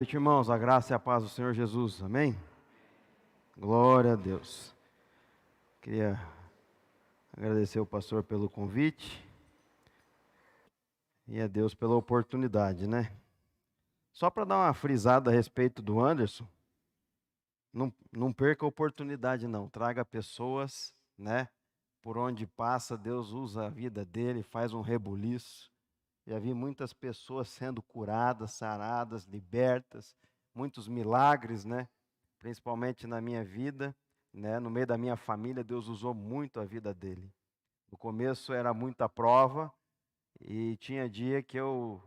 Noite, irmãos, a graça e a paz do Senhor Jesus, amém? Glória a Deus. Queria agradecer ao pastor pelo convite e a Deus pela oportunidade, né? Só para dar uma frisada a respeito do Anderson, não perca a oportunidade não, traga pessoas, né? Por onde passa, Deus usa a vida dele, faz um rebuliço. Já vi muitas pessoas sendo curadas, saradas, libertas, muitos milagres, né? Principalmente na minha vida, né? No meio da minha família, Deus usou muito a vida dele. No começo era muita prova e tinha dia que eu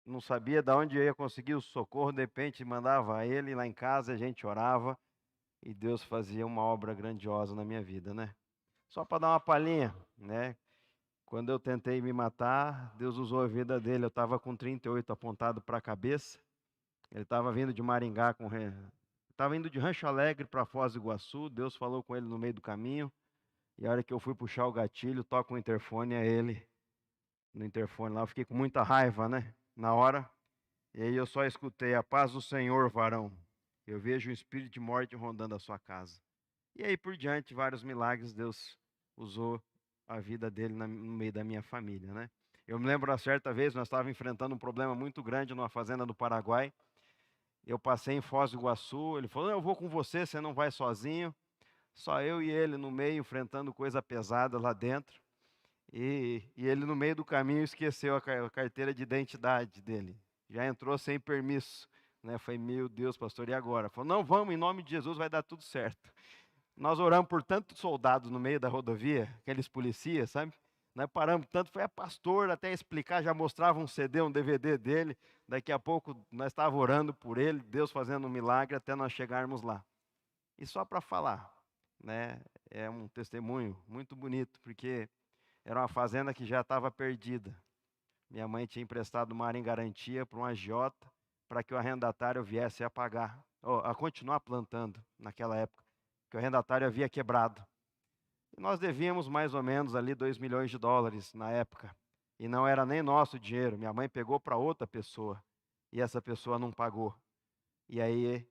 não sabia de onde eu ia conseguir o socorro, de repente mandava ele lá em casa, a gente orava e Deus fazia uma obra grandiosa na minha vida, né? Só para dar uma palhinha, né? Quando eu tentei me matar, Deus usou a vida dele. Eu estava com 38 apontado para a cabeça. Ele estava vindo de Maringá, estava indo de Rancho Alegre para Foz do Iguaçu. Deus falou com ele no meio do caminho. E a hora que eu fui puxar o gatilho, toca o interfone, é ele no interfone lá. Eu fiquei com muita raiva, né? Na hora. E aí eu só escutei: a paz do Senhor, varão. Eu vejo um espírito de morte rondando a sua casa. E aí por diante, vários milagres Deus usou a vida dele no meio da minha família, né? Eu me lembro, uma certa vez, nós estávamos enfrentando um problema muito grande numa fazenda do Paraguai. Eu passei em Foz do Iguaçu, ele falou: "Não, eu vou com você, você não vai sozinho." Só eu e ele no meio, enfrentando coisa pesada lá dentro. E ele no meio do caminho esqueceu a carteira de identidade dele. Já entrou sem permisso, né? Falei: "Meu Deus, pastor, e agora?" Falou: "Não, vamos, em nome de Jesus vai dar tudo certo." Nós oramos por tantos soldados no meio da rodovia, aqueles policias, sabe? Nós paramos tanto, foi a pastor até explicar, já mostrava um CD, um DVD dele. Daqui a pouco nós estávamos orando por ele, Deus fazendo um milagre até nós chegarmos lá. E só para falar, né? É um testemunho muito bonito, porque era uma fazenda que já estava perdida. Minha mãe tinha emprestado uma área em garantia para um agiota, para que o arrendatário viesse a pagar, ou a continuar plantando naquela época, que o arrendatário havia quebrado. E nós devíamos mais ou menos ali 2 milhões de dólares na época. E não era nem nosso dinheiro, minha mãe pegou para outra pessoa. E essa pessoa não pagou. E aí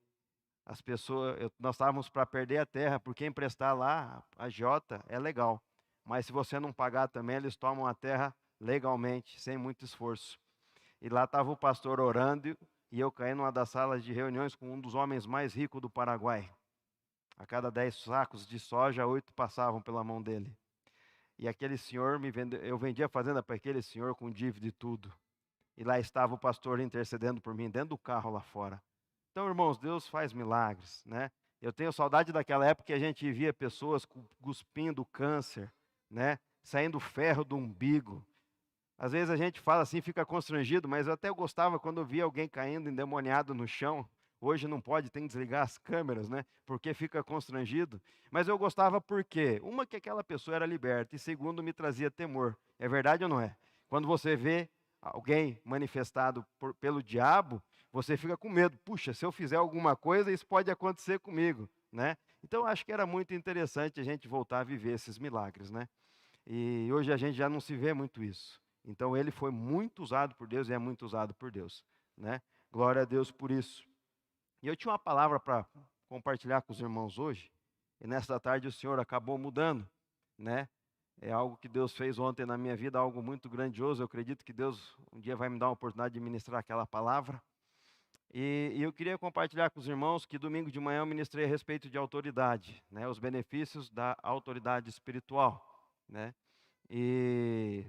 as pessoas, nós estávamos para perder a terra, porque emprestar lá, a Jota, é legal. Mas se você não pagar também, eles tomam a terra legalmente, sem muito esforço. E lá estava o pastor orando e eu caí numa das salas de reuniões com um dos homens mais ricos do Paraguai. A cada 10 sacos de soja, 8 passavam pela mão dele. E aquele senhor eu vendia a fazenda para aquele senhor com dívida e tudo. E lá estava o pastor intercedendo por mim, dentro do carro lá fora. Então, irmãos, Deus faz milagres, né? Eu tenho saudade daquela época que a gente via pessoas cuspindo câncer, né? Saindo ferro do umbigo. Às vezes a gente fala assim, fica constrangido, mas eu até gostava quando eu via alguém caindo endemoniado no chão. Hoje não pode, tem que desligar as câmeras, né? Porque fica constrangido. Mas eu gostava porque, uma, que aquela pessoa era liberta, e segundo, me trazia temor. É verdade ou não é? Quando você vê alguém manifestado pelo diabo, você fica com medo. Puxa, se eu fizer alguma coisa, isso pode acontecer comigo, né? Então, acho que era muito interessante a gente voltar a viver esses milagres, né? E hoje a gente já não se vê muito isso. Então ele foi muito usado por Deus e é muito usado por Deus, né? Glória a Deus por isso. E eu tinha uma palavra para compartilhar com os irmãos hoje, e nesta tarde o Senhor acabou mudando, né? É algo que Deus fez ontem na minha vida, algo muito grandioso. Eu acredito que Deus um dia vai me dar uma oportunidade de ministrar aquela palavra. E eu queria compartilhar com os irmãos que domingo de manhã eu ministrei a respeito de autoridade, né? Os benefícios da autoridade espiritual, né? E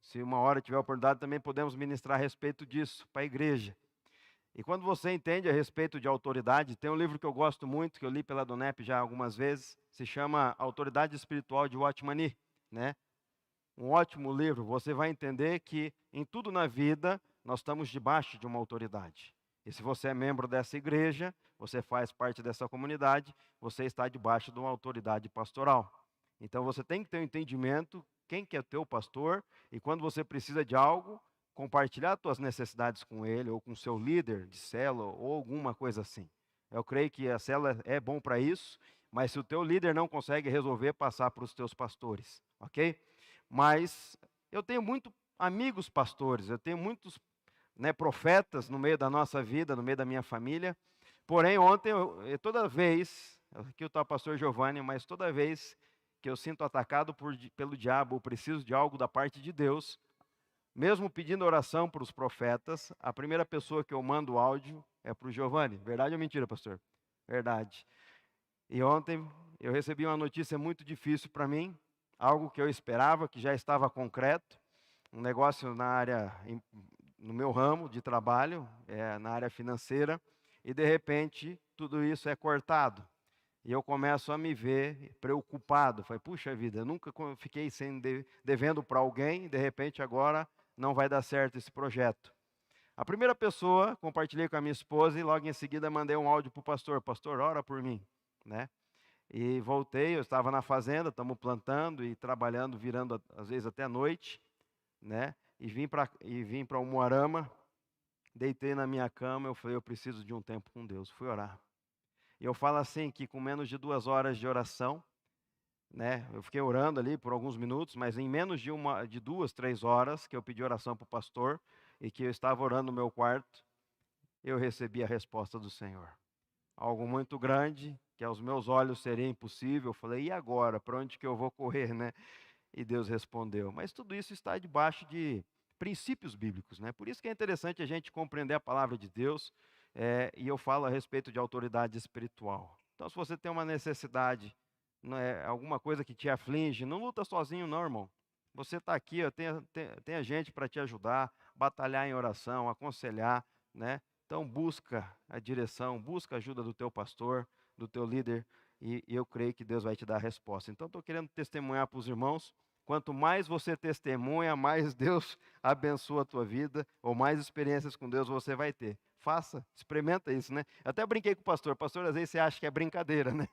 se uma hora tiver oportunidade, também podemos ministrar a respeito disso para a igreja. E quando você entende a respeito de autoridade, tem um livro que eu gosto muito, que eu li pela Donep já algumas vezes, se chama Autoridade Espiritual de Watchman Nee, né? Um ótimo livro. Você vai entender que em tudo na vida nós estamos debaixo de uma autoridade. E se você é membro dessa igreja, você faz parte dessa comunidade, você está debaixo de uma autoridade pastoral. Então você tem que ter um entendimento quem que é teu pastor e quando você precisa de algo, compartilhar suas necessidades com ele ou com seu líder de célula ou alguma coisa assim. Eu creio que a célula é bom para isso, mas se o teu líder não consegue resolver, passar para os teus pastores, ok? Mas eu tenho muitos amigos pastores, eu tenho muitos né, profetas no meio da nossa vida, no meio da minha família. Porém, ontem, toda vez, aqui está o pastor Giovanni, mas toda vez que eu sinto atacado pelo diabo, ou preciso de algo da parte de Deus, mesmo pedindo oração para os profetas, a primeira pessoa que eu mando o áudio é para o Giovanni. Verdade ou mentira, pastor? Verdade. E ontem eu recebi uma notícia muito difícil para mim, algo que eu esperava, que já estava concreto, um negócio na área, no meu ramo de trabalho, na área financeira, e de repente tudo isso é cortado. E eu começo a me ver preocupado. Falei, puxa vida, eu nunca fiquei devendo para alguém, de repente agora não vai dar certo esse projeto. A primeira pessoa, compartilhei com a minha esposa e logo em seguida mandei um áudio para o pastor. Pastor, ora por mim, né? E voltei, eu estava na fazenda, estamos plantando e trabalhando, virando às vezes até a noite, né? E vim para Umuarama, deitei na minha cama, eu falei, eu preciso de um tempo com Deus. Fui orar. E eu falo assim, que com menos de 2 horas de oração, né? Eu fiquei orando ali por alguns minutos, mas em menos de 2, 3 horas que eu pedi oração para o pastor e que eu estava orando no meu quarto, eu recebi a resposta do Senhor. Algo muito grande, que aos meus olhos seria impossível. Eu falei, e agora? Para onde que eu vou correr, né? E Deus respondeu. Mas tudo isso está debaixo de princípios bíblicos, né? Por isso que é interessante a gente compreender a palavra de Deus, e eu falo a respeito de autoridade espiritual. Então, se você tem uma necessidade, alguma coisa que te aflige, não luta sozinho não, irmão. Você está aqui, tem a gente para te ajudar, batalhar em oração, aconselhar, né? Então, busca a direção, busca a ajuda do teu pastor, do teu líder, e eu creio que Deus vai te dar a resposta. Então, estou querendo testemunhar para os irmãos. Quanto mais você testemunha, mais Deus abençoa a tua vida, ou mais experiências com Deus você vai ter. Faça, experimenta isso, né? Eu até brinquei com o pastor. Pastor, às vezes você acha que é brincadeira, né?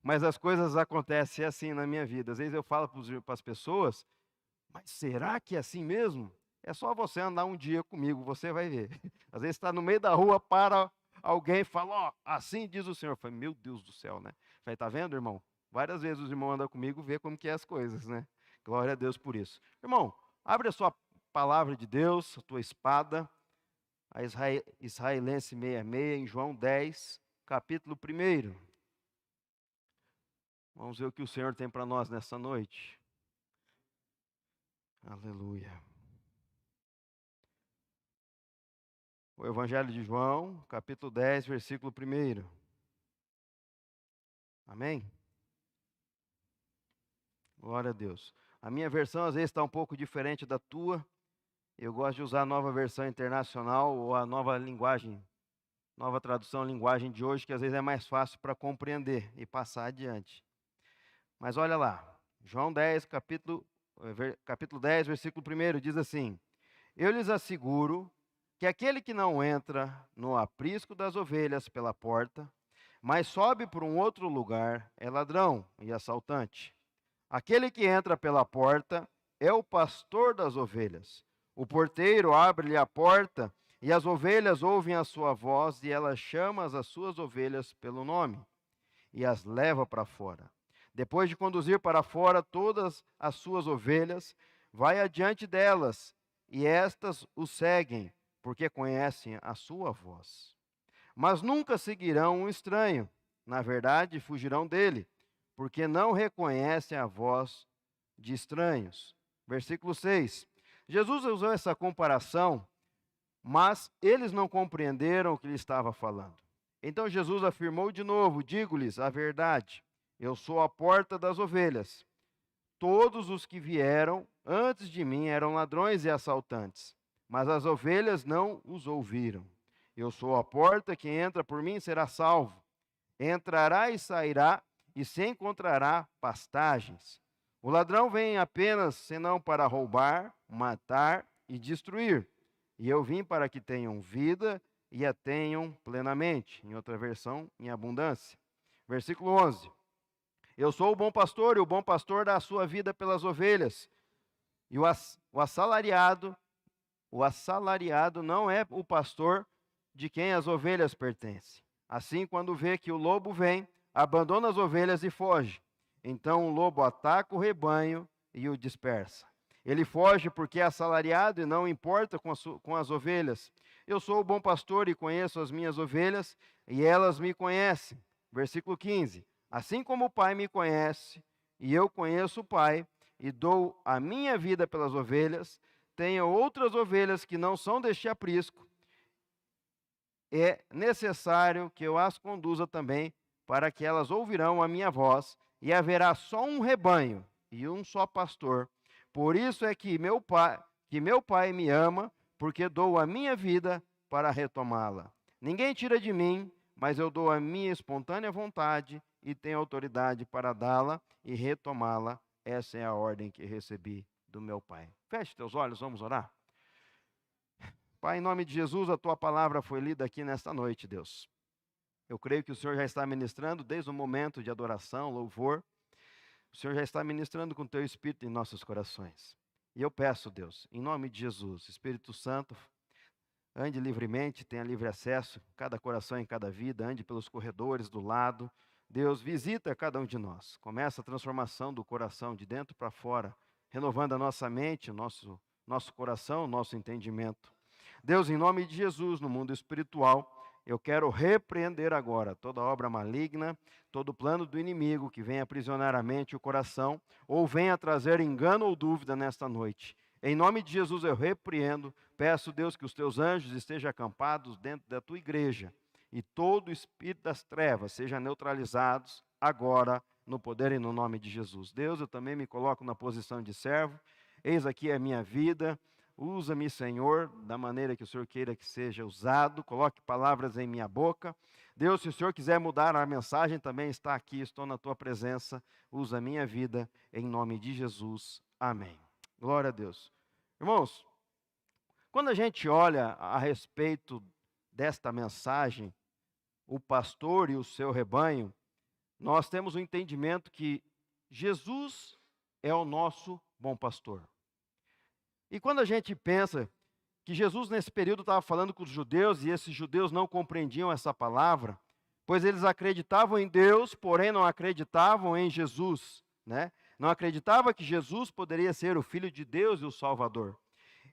Mas as coisas acontecem assim na minha vida. Às vezes eu falo para as pessoas, mas será que é assim mesmo? É só você andar um dia comigo, você vai ver. Às vezes está no meio da rua, para alguém e fala, ó, assim diz o Senhor. Eu falei, meu Deus do céu, né? Eu falei, tá vendo, irmão? Várias vezes os irmãos andam comigo, vê como que é as coisas, né? Glória a Deus por isso. Irmão, abre a sua palavra de Deus, a tua espada, a Israelense 66, em João 10, capítulo 1. Vamos ver o que o Senhor tem para nós nessa noite. Aleluia. O Evangelho de João, capítulo 10, versículo 1. Amém? Glória a Deus. A minha versão às vezes está um pouco diferente da tua. Eu gosto de usar a nova versão internacional ou a nova linguagem, nova tradução linguagem de hoje, que às vezes é mais fácil para compreender e passar adiante. Mas olha lá, João 10, capítulo 10, versículo 1, diz assim: Eu lhes asseguro que aquele que não entra no aprisco das ovelhas pela porta, mas sobe por um outro lugar, é ladrão e assaltante. Aquele que entra pela porta é o pastor das ovelhas. O porteiro abre-lhe a porta, e as ovelhas ouvem a sua voz, e ela chama as suas ovelhas pelo nome, e as leva para fora. Depois de conduzir para fora todas as suas ovelhas, vai adiante delas, e estas o seguem, porque conhecem a sua voz. Mas nunca seguirão um estranho. Na verdade, fugirão dele, porque não reconhecem a voz de estranhos. Versículo 6. Jesus usou essa comparação, mas eles não compreenderam o que ele estava falando. Então Jesus afirmou de novo: Digo-lhes a verdade, eu sou a porta das ovelhas. Todos os que vieram antes de mim eram ladrões e assaltantes, mas as ovelhas não os ouviram. Eu sou a porta, quem entra por mim será salvo. Entrará e sairá e se encontrará pastagens. O ladrão vem apenas senão para roubar, matar e destruir. E eu vim para que tenham vida e a tenham plenamente. Em outra versão, em abundância. Versículo 11. Eu sou o bom pastor, e o bom pastor dá a sua vida pelas ovelhas. E o assalariado não é o pastor de quem as ovelhas pertencem. Assim, quando vê que o lobo vem, abandona as ovelhas e foge. Então o lobo ataca o rebanho e o dispersa. Ele foge porque é assalariado e não importa com as ovelhas. Eu sou o bom pastor e conheço as minhas ovelhas, e elas me conhecem. Versículo 15. Assim como o Pai me conhece, e eu conheço o Pai, e dou a minha vida pelas ovelhas, tenho outras ovelhas que não são deste aprisco. É necessário que eu as conduza também, para que elas ouvirão a minha voz, e haverá só um rebanho e um só pastor. Por isso é que meu pai me ama, porque dou a minha vida para retomá-la. Ninguém tira de mim, mas eu dou a minha espontânea vontade e tenho autoridade para dá-la e retomá-la. Essa é a ordem que recebi do meu Pai. Feche teus olhos, vamos orar. Pai, em nome de Jesus, a tua palavra foi lida aqui nesta noite, Deus. Eu creio que o Senhor já está ministrando desde o momento de adoração, louvor. O Senhor já está ministrando com o teu Espírito em nossos corações. E eu peço, Deus, em nome de Jesus, Espírito Santo, ande livremente, tenha livre acesso, cada coração em cada vida, ande pelos corredores do lado. Deus, visita cada um de nós. Começa a transformação do coração de dentro para fora, renovando a nossa mente, nosso coração, nosso entendimento. Deus, em nome de Jesus, no mundo espiritual, eu quero repreender agora toda obra maligna, todo plano do inimigo que venha aprisionar a mente e o coração, ou venha trazer engano ou dúvida nesta noite. Em nome de Jesus eu repreendo, peço, Deus, que os teus anjos estejam acampados dentro da tua igreja, e todo espírito das trevas seja neutralizados agora, no poder e no nome de Jesus. Deus, eu também me coloco na posição de servo, eis aqui a minha vida. Usa-me, Senhor, da maneira que o Senhor queira que seja usado. Coloque palavras em minha boca. Deus, se o Senhor quiser mudar a mensagem, também está aqui, estou na tua presença. Usa a minha vida, em nome de Jesus. Amém. Glória a Deus. Irmãos, quando a gente olha a respeito desta mensagem, o pastor e o seu rebanho, nós temos o entendimento que Jesus é o nosso bom pastor. E quando a gente pensa que Jesus nesse período estava falando com os judeus e esses judeus não compreendiam essa palavra, pois eles acreditavam em Deus, porém não acreditavam em Jesus, né? Não acreditava que Jesus poderia ser o Filho de Deus e o Salvador.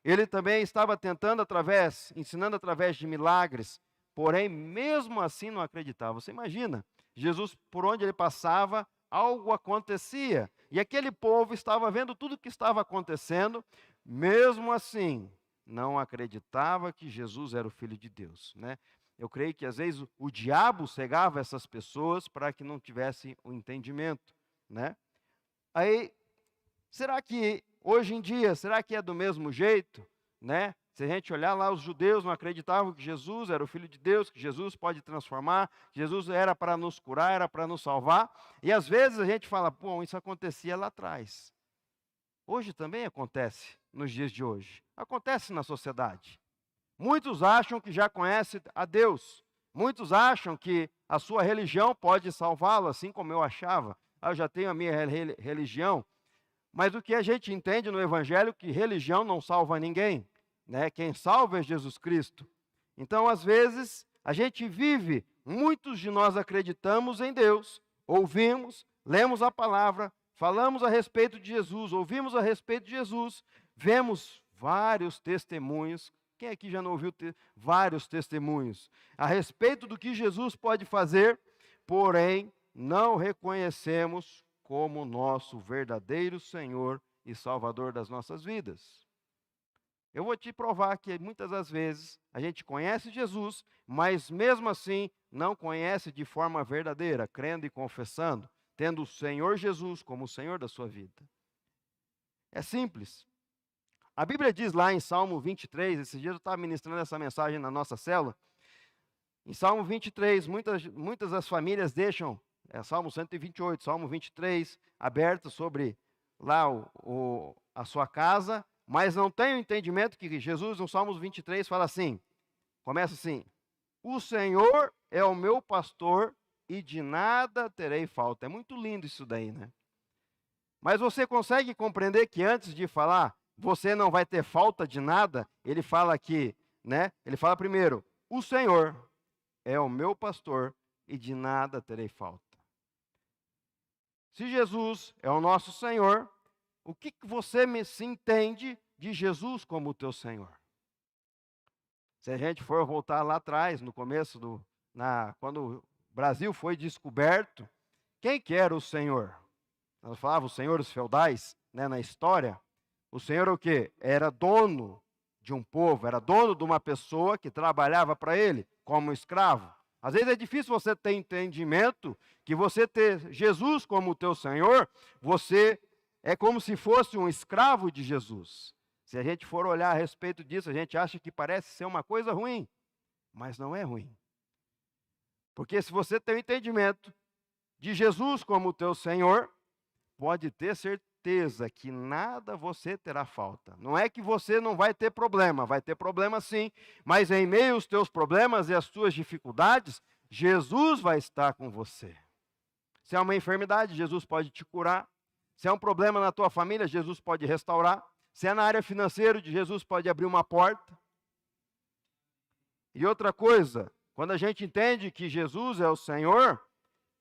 Ele também estava tentando ensinando através de milagres, porém mesmo assim não acreditava. Você imagina, Jesus por onde ele passava, algo acontecia, e aquele povo estava vendo tudo o que estava acontecendo. Mesmo assim, não acreditava que Jesus era o Filho de Deus, né? Eu creio que às vezes o diabo cegava essas pessoas para que não tivessem o entendimento, né? Aí, será que hoje em dia, será que é do mesmo jeito, né? Se a gente olhar lá, os judeus não acreditavam que Jesus era o Filho de Deus, que Jesus pode transformar, que Jesus era para nos curar, era para nos salvar. E às vezes a gente fala, pô, isso acontecia lá atrás. Hoje também acontece, nos dias de hoje. Acontece na sociedade. Muitos acham que já conhecem a Deus. Muitos acham que a sua religião pode salvá-lo, assim como eu achava. Eu já tenho a minha religião. Mas o que a gente entende no Evangelho é que religião não salva ninguém, né? Quem salva é Jesus Cristo. Então, às vezes, a gente vive, muitos de nós acreditamos em Deus, ouvimos, lemos a palavra, falamos a respeito de Jesus, ouvimos a respeito de Jesus, vemos vários testemunhos. Quem aqui já não ouviu vários testemunhos a respeito do que Jesus pode fazer, porém não reconhecemos como nosso verdadeiro Senhor e Salvador das nossas vidas? Eu vou te provar que muitas das vezes a gente conhece Jesus, mas mesmo assim não conhece de forma verdadeira, crendo e confessando, tendo o Senhor Jesus como o Senhor da sua vida. É simples. A Bíblia diz lá em Salmo 23, esses dias eu estava ministrando essa mensagem na nossa célula. Em Salmo 23, muitas das famílias deixam, Salmo 128, Salmo 23, aberto sobre lá a sua casa, mas não tem o entendimento que Jesus, no Salmo 23, fala assim, começa assim, o Senhor é o meu pastor e de nada terei falta. É muito lindo isso daí, né? Mas você consegue compreender que antes de falar, você não vai ter falta de nada, ele fala aqui, né? Ele fala primeiro, o Senhor é o meu pastor e de nada terei falta. Se Jesus é o nosso Senhor, O que você se entende de Jesus como o teu Senhor? Se a gente for voltar lá atrás, no começo quando o Brasil foi descoberto, quem que era o Senhor? Nós falávamos os senhores feudais, né, na história. O Senhor o quê? Era dono de um povo, era dono de uma pessoa que trabalhava para ele como escravo. Às vezes é difícil você ter entendimento que você ter Jesus como o teu Senhor, você é como se fosse um escravo de Jesus. Se a gente for olhar a respeito disso, a gente acha que parece ser uma coisa ruim, mas não é ruim. Porque se você tem o entendimento de Jesus como o teu Senhor, pode ter certeza que nada você terá falta. Não é que você não vai ter problema sim, mas em meio aos teus problemas e às tuas dificuldades, Jesus vai estar com você. Se é uma enfermidade, Jesus pode te curar. Se é um problema na tua família, Jesus pode restaurar. Se é na área financeira, Jesus pode abrir uma porta. E outra coisa, quando a gente entende que Jesus é o Senhor,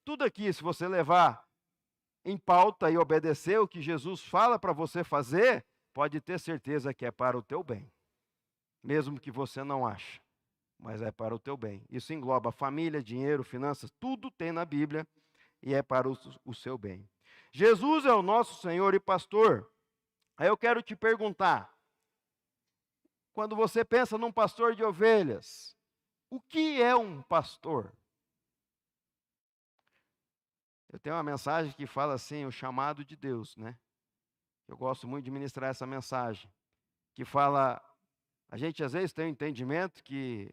tudo aqui, se você levar em pauta e obedecer o que Jesus fala para você fazer, pode ter certeza que é para o teu bem. Mesmo que você não ache, mas é para o teu bem. Isso engloba família, dinheiro, finanças, tudo tem na Bíblia e é para o seu bem. Jesus é o nosso Senhor e pastor. Aí eu quero te perguntar, quando você pensa num pastor de ovelhas, o que é um pastor? Eu tenho uma mensagem que fala assim, o chamado de Deus, né? Eu gosto muito de ministrar essa mensagem, que fala, a gente às vezes tem o entendimento que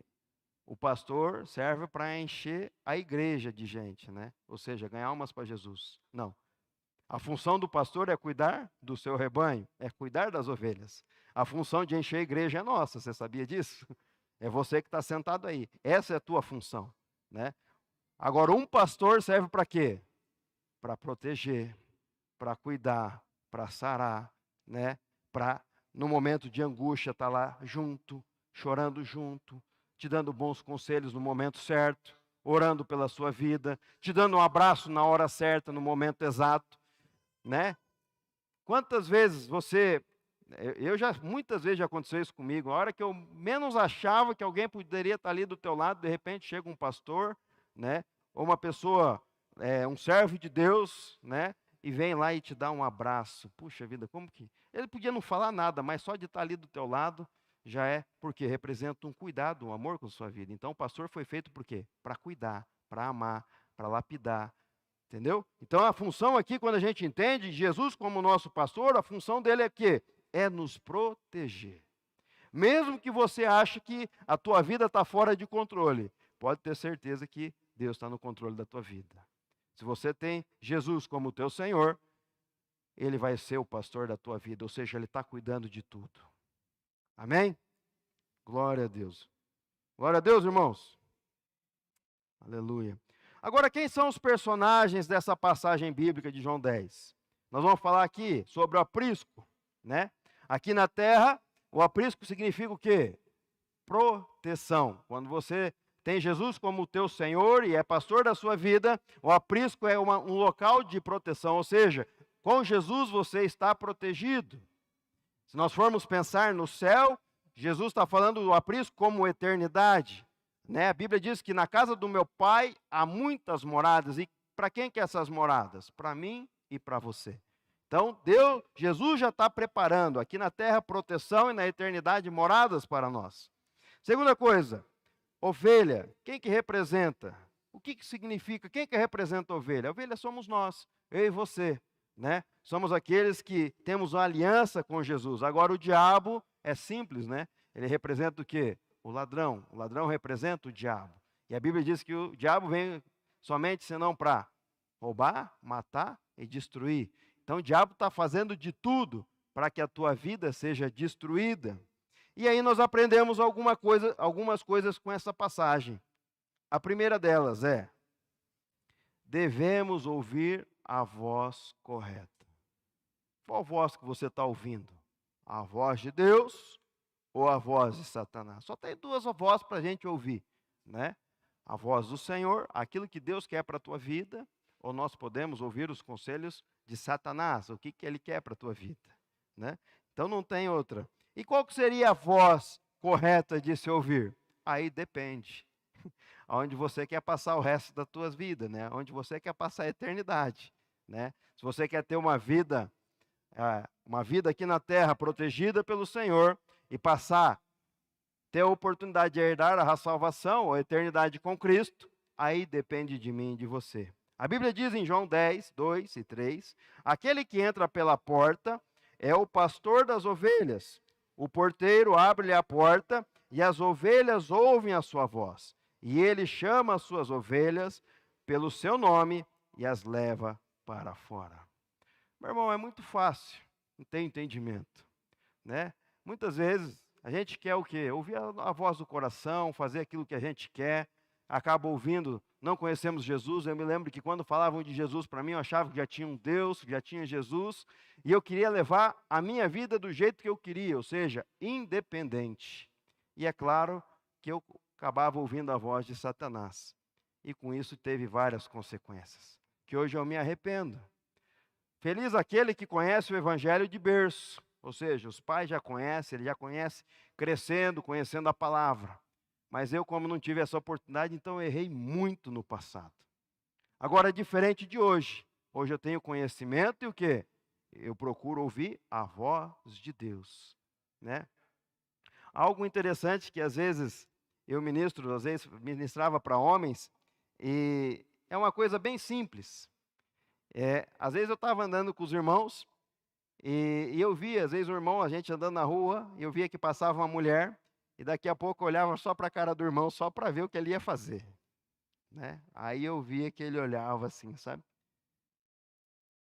o pastor serve para encher a igreja de gente, né? Ou seja, ganhar almas para Jesus. Não. A função do pastor é cuidar do seu rebanho, é cuidar das ovelhas. A função de encher a igreja é nossa, você sabia disso? É você que está sentado aí. Essa é a tua função, né? Agora, um pastor serve para quê? Para proteger, para cuidar, para sarar, né? Para, no momento de angústia, estar lá junto, chorando junto, te dando bons conselhos no momento certo, orando pela sua vida, te dando um abraço na hora certa, no momento exato, né? Quantas vezes muitas vezes já aconteceu isso comigo, a hora que eu menos achava que alguém poderia estar ali do teu lado, de repente chega um pastor, né? Ou uma pessoa, um servo de Deus, né? E vem lá e te dá um abraço. Puxa vida, como que... Ele podia não falar nada, mas só de estar ali do teu lado, já é porque representa um cuidado, um amor com a sua vida. Então o pastor foi feito por quê? Para cuidar, para amar, para lapidar. Entendeu? Então a função aqui, quando a gente entende Jesus como nosso pastor, a função dele é quê? É nos proteger. Mesmo que você ache que a tua vida está fora de controle, pode ter certeza que Deus está no controle da tua vida. Se você tem Jesus como teu Senhor, Ele vai ser o pastor da tua vida, ou seja, Ele está cuidando de tudo. Amém? Glória a Deus. Glória a Deus, irmãos. Aleluia. Agora, quem são os personagens dessa passagem bíblica de João 10? Nós vamos falar aqui sobre o aprisco, né? Aqui na terra, o aprisco significa o quê? Proteção. Quando você tem Jesus como teu Senhor e é pastor da sua vida, o aprisco é um local de proteção, ou seja, com Jesus você está protegido. Se nós formos pensar no céu, Jesus está falando do aprisco como eternidade. Né? A Bíblia diz que na casa do meu pai há muitas moradas. E para quem que é essas moradas? Para mim e para você. Então, Jesus já está preparando aqui na terra proteção e na eternidade moradas para nós. Segunda coisa, ovelha. Quem que representa? O que significa? Quem que representa a ovelha? A ovelha somos nós, eu e você. Né? Somos aqueles que temos uma aliança com Jesus. Agora o diabo é simples, né? Ele representa o quê? O ladrão representa o diabo. E a Bíblia diz que o diabo vem somente senão para roubar, matar e destruir. Então o diabo está fazendo de tudo para que a tua vida seja destruída. E aí nós aprendemos algumas coisas com essa passagem. A primeira delas é: devemos ouvir a voz correta. Qual voz que você está ouvindo? A voz de Deus ou a voz de Satanás? Só tem duas vozes para a gente ouvir, né? A voz do Senhor, aquilo que Deus quer para a tua vida, ou nós podemos ouvir os conselhos de Satanás, o que ele quer para a tua vida, né? Então não tem outra. E qual que seria a voz correta de se ouvir? Aí depende. Aonde você quer passar o resto da tua vida, né? Onde você quer passar a eternidade, né? Se você quer ter uma vida aqui na terra protegida pelo Senhor e ter a oportunidade de herdar a salvação ou a eternidade com Cristo, aí depende de mim e de você. A Bíblia diz em João 10, 2 e 3, aquele que entra pela porta é o pastor das ovelhas. O porteiro abre-lhe a porta e as ovelhas ouvem a sua voz. E ele chama as suas ovelhas pelo seu nome e as leva para fora. Meu irmão, é muito fácil, não tem entendimento, né? Muitas vezes a gente quer o quê? Ouvir a voz do coração, fazer aquilo que a gente quer, acaba ouvindo, não conhecemos Jesus. Eu me lembro que quando falavam de Jesus para mim, eu achava que já tinha um Deus, que já tinha Jesus, e eu queria levar a minha vida do jeito que eu queria, ou seja, independente. E é claro que eu acabava ouvindo a voz de Satanás. E com isso teve várias consequências, que hoje eu me arrependo. Feliz aquele que conhece o evangelho de berço, ou seja, os pais já conhecem, ele já conhece, crescendo, conhecendo a palavra. Mas eu, como não tive essa oportunidade, então eu errei muito no passado. Agora é diferente de hoje. Hoje eu tenho conhecimento e o quê? Eu procuro ouvir a voz de Deus, né? Algo interessante que às vezes ministrava para homens, e é uma coisa bem simples. Às vezes eu estava andando com os irmãos, e eu via, às vezes o irmão, a gente andando na rua, e eu via que passava uma mulher, e daqui a pouco eu olhava só para a cara do irmão, só para ver o que ele ia fazer, né? Aí eu via que ele olhava assim, sabe?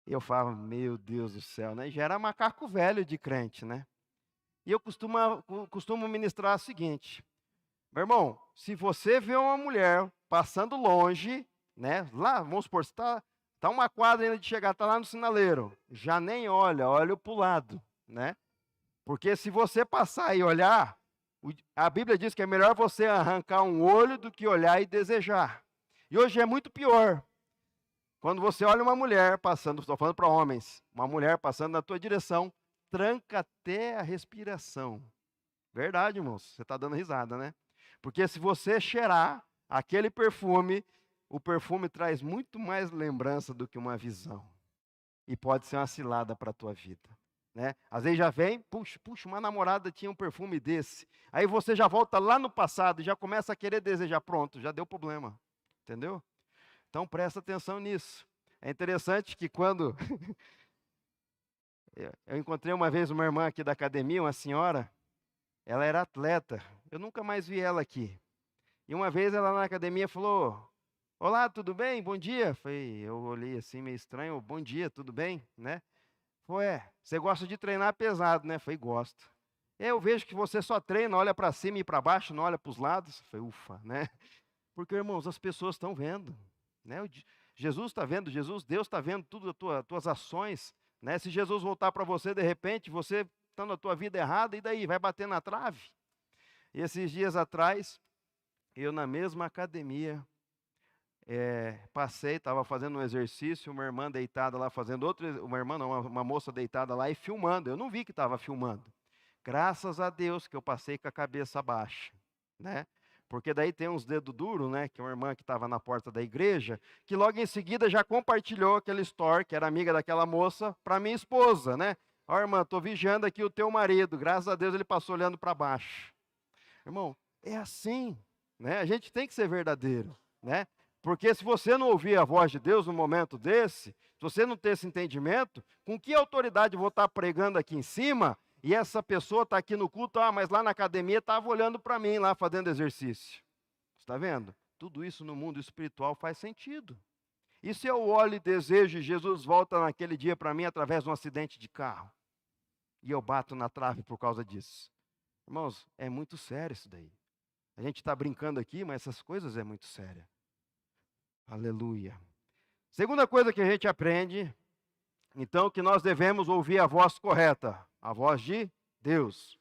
E eu falava, meu Deus do céu, né? E já era macaco velho de crente, né? E eu costumo ministrar o seguinte, meu irmão, se você vê uma mulher passando longe, né? Lá, vamos supor, tá uma quadra ainda de chegar, tá lá no sinaleiro, já nem olha para o lado, né? Porque se você passar e olhar, a Bíblia diz que é melhor você arrancar um olho do que olhar e desejar. E hoje é muito pior. Quando você olha uma mulher passando, estou falando para homens, uma mulher passando na tua direção, tranca até a respiração. Verdade, irmãos, você está dando risada, né? Porque se você cheirar aquele perfume, o perfume traz muito mais lembrança do que uma visão. E pode ser uma cilada para a tua vida, né? Às vezes já vem, puxa, uma namorada tinha um perfume desse. Aí você já volta lá no passado e já começa a querer desejar. Pronto, já deu problema. Entendeu? Então presta atenção nisso. É interessante que quando eu encontrei uma vez uma irmã aqui da academia, uma senhora, ela era atleta. Eu nunca mais vi ela aqui. E uma vez ela na academia falou: olá, tudo bem? Bom dia. Eu olhei assim meio estranho, bom dia, tudo bem? Né? Você gosta de treinar pesado, né? Falei, gosto. Eu vejo que você só treina, olha para cima e para baixo, não olha para os lados. Falei, ufa, né? Porque, irmãos, as pessoas estão vendo, né? Jesus está vendo, Deus está vendo tudo, as tuas ações, né? Se Jesus voltar para você, de repente, você está na tua vida errada, e daí? Vai bater na trave? E esses dias atrás, eu na mesma academia, passei, estava fazendo um exercício, uma irmã deitada lá fazendo outro, uma moça deitada lá e filmando. Eu não vi que estava filmando. Graças a Deus que eu passei com a cabeça baixa, né? Porque daí tem uns dedos duros, né? Que uma irmã que estava na porta da igreja, que logo em seguida já compartilhou aquele story, que era amiga daquela moça, para minha esposa, né? Ó, irmã, estou vigiando aqui o teu marido. Graças a Deus ele passou olhando para baixo. Irmão, é assim, né? A gente tem que ser verdadeiro, né? Porque se você não ouvir a voz de Deus no momento desse, se você não ter esse entendimento, com que autoridade eu vou estar pregando aqui em cima e essa pessoa está aqui no culto, mas lá na academia estava olhando para mim lá fazendo exercício. Está vendo? Tudo isso no mundo espiritual faz sentido. E se eu olho e desejo e Jesus volta naquele dia para mim através de um acidente de carro? E eu bato na trave por causa disso. Irmãos, é muito sério isso daí. A gente está brincando aqui, mas essas coisas é muito séria. Aleluia. Segunda coisa que a gente aprende, então, que nós devemos ouvir a voz correta, a voz de Deus.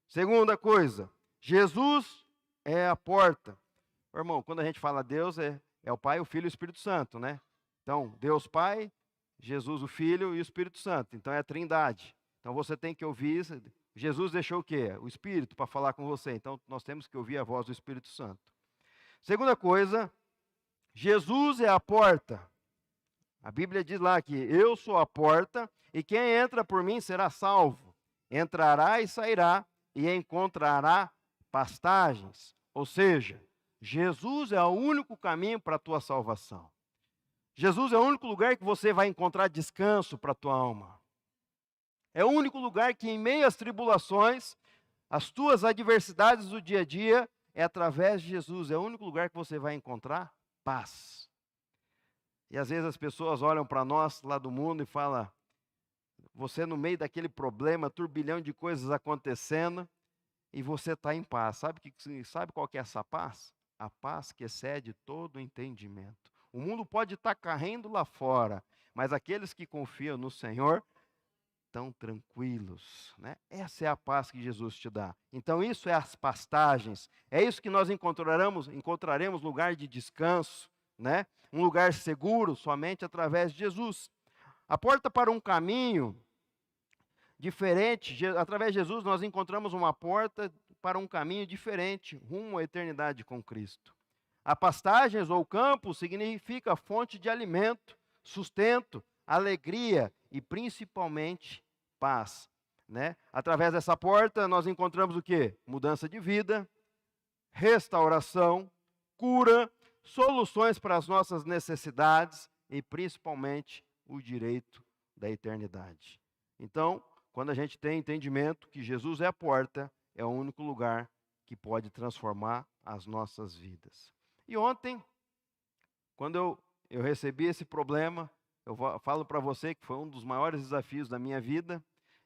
Segunda coisa, Jesus é a porta. Irmão, quando a gente fala Deus, é o Pai, o Filho e o Espírito Santo, né? Então, Deus Pai, Jesus o Filho e o Espírito Santo. Então é a Trindade. Então você tem que ouvir isso. Jesus deixou o quê? O Espírito para falar com você. Então nós temos que ouvir a voz do Espírito Santo. Segunda coisa, Jesus é a porta. A Bíblia diz lá que eu sou a porta e quem entra por mim será salvo. Entrará e sairá e encontrará pastagens. Ou seja, Jesus é o único caminho para a tua salvação. Jesus é o único lugar que você vai encontrar descanso para a tua alma. É o único lugar que, em meio às tribulações, as tuas adversidades do dia a dia, é através de Jesus. É o único lugar que você vai encontrar paz. E às vezes as pessoas olham para nós lá do mundo e falam, você no meio daquele problema, turbilhão de coisas acontecendo, e você está em paz. Sabe qual que é essa paz? A paz que excede todo o entendimento. O mundo pode estar correndo lá fora, mas aqueles que confiam no Senhor estão tranquilos, né? Essa é a paz que Jesus te dá. Então isso é as pastagens. É isso que nós encontraremos lugar de descanso, né? Um lugar seguro somente através de Jesus. A porta para um caminho diferente, através de Jesus nós encontramos uma porta para um caminho diferente, rumo à eternidade com Cristo. A pastagens ou campo significa fonte de alimento, sustento, alegria e principalmente paz, né? Através dessa porta nós encontramos o quê? Mudança de vida, restauração, cura, soluções para as nossas necessidades e principalmente o direito da eternidade. Então, quando a gente tem entendimento que Jesus é a porta, é o único lugar que pode transformar as nossas vidas. E ontem, quando eu recebi esse problema, eu falo para você que foi um dos maiores desafios da minha vida,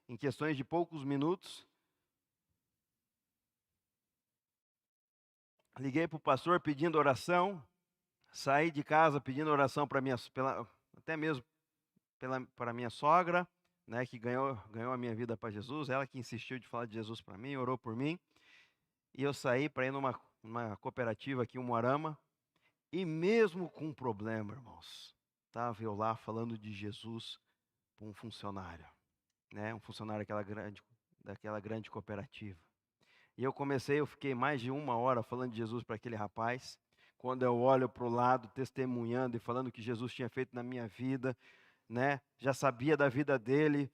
em questões de poucos minutos. Liguei para o pastor pedindo oração, saí de casa pedindo oração até mesmo para minha sogra, né, que ganhou a minha vida para Jesus, ela que insistiu de falar de Jesus para mim, orou por mim. E eu saí para ir numa cooperativa aqui em Umuarama, e mesmo com um problema, irmãos, estava eu lá falando de Jesus para um funcionário, né, um funcionário daquela grande cooperativa. E eu fiquei mais de 1 hora falando de Jesus para aquele rapaz. Quando eu olho para o lado, testemunhando e falando o que Jesus tinha feito na minha vida, né, já sabia da vida dele,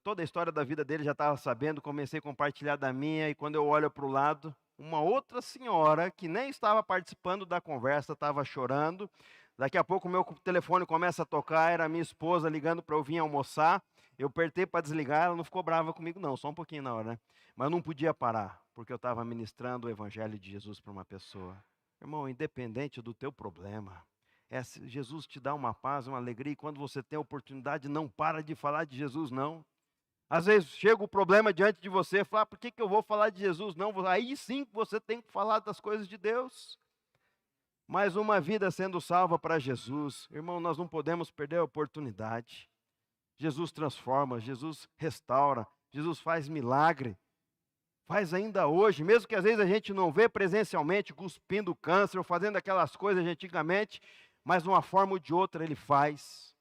toda a história da vida dele já estava sabendo, comecei a compartilhar da minha, e quando eu olho para o lado, uma outra senhora, que nem estava participando da conversa, estava chorando. Daqui a pouco o meu telefone começa a tocar, era minha esposa ligando para eu vir almoçar. Eu apertei para desligar, ela não ficou brava comigo não, só um pouquinho na hora, né? Mas eu não podia parar, porque eu estava ministrando o evangelho de Jesus para uma pessoa. Irmão, independente do teu problema, Jesus te dá uma paz, uma alegria, e quando você tem a oportunidade, não para de falar de Jesus, não. Às vezes chega o problema diante de você, fala, por que eu vou falar de Jesus? Não, aí sim você tem que falar das coisas de Deus. Mais uma vida sendo salva para Jesus. Irmão, nós não podemos perder a oportunidade. Jesus transforma, Jesus restaura, Jesus faz milagre. Faz ainda hoje, mesmo que às vezes a gente não vê presencialmente, cuspindo câncer, ou fazendo aquelas coisas de antigamente, mas de uma forma ou de outra ele faz.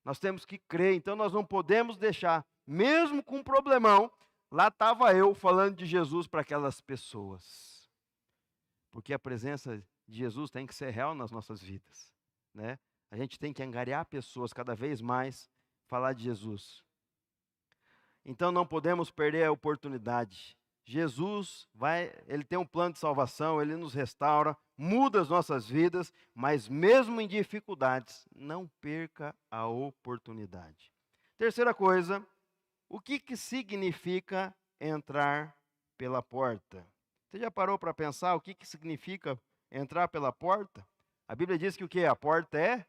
Nós temos que crer, então nós não podemos deixar, mesmo com um problemão, lá estava eu falando de Jesus para aquelas pessoas. Porque a presença de Jesus tem que ser real nas nossas vidas, né? A gente tem que angariar pessoas cada vez mais, falar de Jesus. Então não podemos perder a oportunidade. Jesus ele tem um plano de salvação, ele nos restaura, muda as nossas vidas, mas mesmo em dificuldades, não perca a oportunidade. Terceira coisa, o que significa entrar pela porta? Você já parou para pensar o que significa entrar pela porta? A Bíblia diz que o quê? A porta é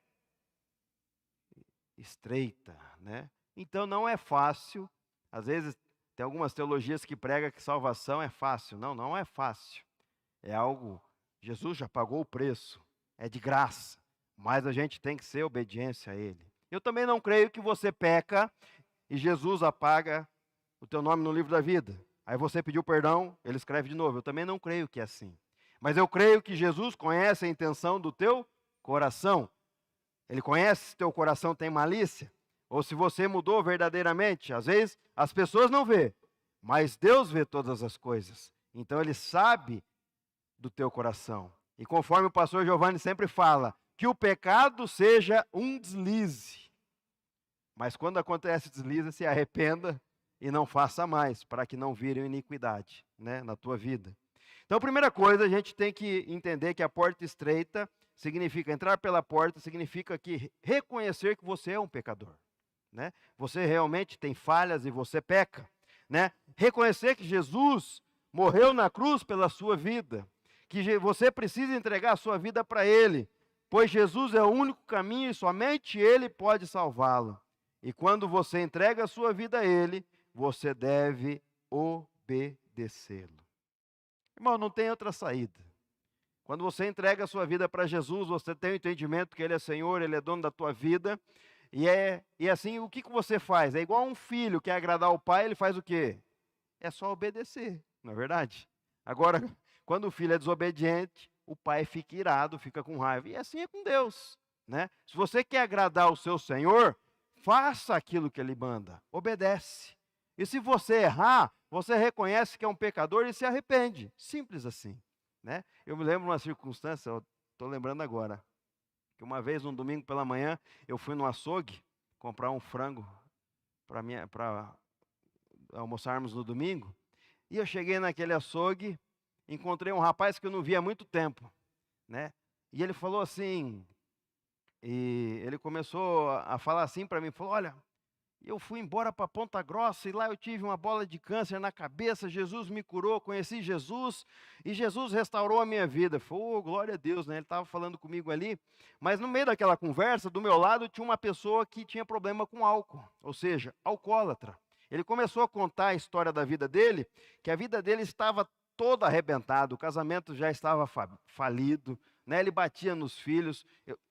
estreita, né? Então não é fácil. Às vezes tem algumas teologias que pregam que salvação é fácil. Não, não é fácil. É algo, Jesus já pagou o preço, é de graça, mas a gente tem que ser obediência a Ele. Eu também não creio que você peca e Jesus apaga o teu nome no livro da vida. Aí você pediu perdão, Ele escreve de novo. Eu também não creio que é assim. Mas eu creio que Jesus conhece a intenção do teu coração. Ele conhece se teu coração tem malícia, ou se você mudou verdadeiramente. Às vezes as pessoas não vê, mas Deus vê todas as coisas. Então Ele sabe do teu coração. E conforme o pastor Giovanni sempre fala, que o pecado seja um deslize. Mas quando acontece deslize, se arrependa e não faça mais, para que não vire iniquidade, né, na tua vida. Então, a primeira coisa, a gente tem que entender que a porta estreita significa entrar pela porta, significa que reconhecer que você é um pecador, né? Você realmente tem falhas e você peca, né? Reconhecer que Jesus morreu na cruz pela sua vida, que você precisa entregar a sua vida para Ele, pois Jesus é o único caminho e somente Ele pode salvá-lo. E quando você entrega a sua vida a Ele, você deve obedecê-lo. Irmão, não tem outra saída. Quando você entrega a sua vida para Jesus, você tem o entendimento que Ele é Senhor, Ele é dono da tua vida. E assim, o que você faz? É igual um filho que quer agradar o pai, ele faz o quê? É só obedecer, não é verdade? Agora, quando o filho é desobediente, o pai fica irado, fica com raiva. E assim é com Deus, né? Se você quer agradar o seu Senhor, faça aquilo que Ele manda, obedece. E se você errar, você reconhece que é um pecador e se arrepende. Simples assim, né? Eu me lembro de uma circunstância, eu estou lembrando agora, que uma vez, um domingo pela manhã, eu fui no açougue comprar um frango para almoçarmos no domingo. E eu cheguei naquele açougue, encontrei um rapaz que eu não via há muito tempo, né? E ele falou assim, e ele começou a falar assim para mim, falou: olha, eu fui embora para Ponta Grossa e lá eu tive uma bola de câncer na cabeça, Jesus me curou, conheci Jesus e Jesus restaurou a minha vida. Falei: oh, glória a Deus, né? Ele estava falando comigo ali, mas no meio daquela conversa, do meu lado tinha uma pessoa que tinha problema com álcool, ou seja, alcoólatra. Ele começou a contar a história da vida dele, que a vida dele estava toda arrebentada, o casamento já estava falido, né? Ele batia nos filhos.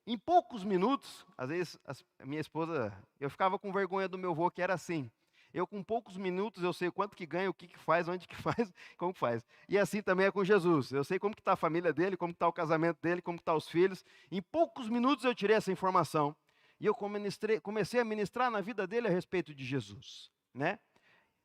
Em poucos minutos, às vezes a minha esposa, eu ficava com vergonha do meu avô, que era assim. Eu com poucos minutos eu sei quanto que ganha, o que que faz, onde que faz, como que faz. E assim também é com Jesus. Eu sei como que está a família dele, como que está o casamento dele, como que estão os filhos. Em poucos minutos eu tirei essa informação. E eu comecei a ministrar na vida dele a respeito de Jesus, né?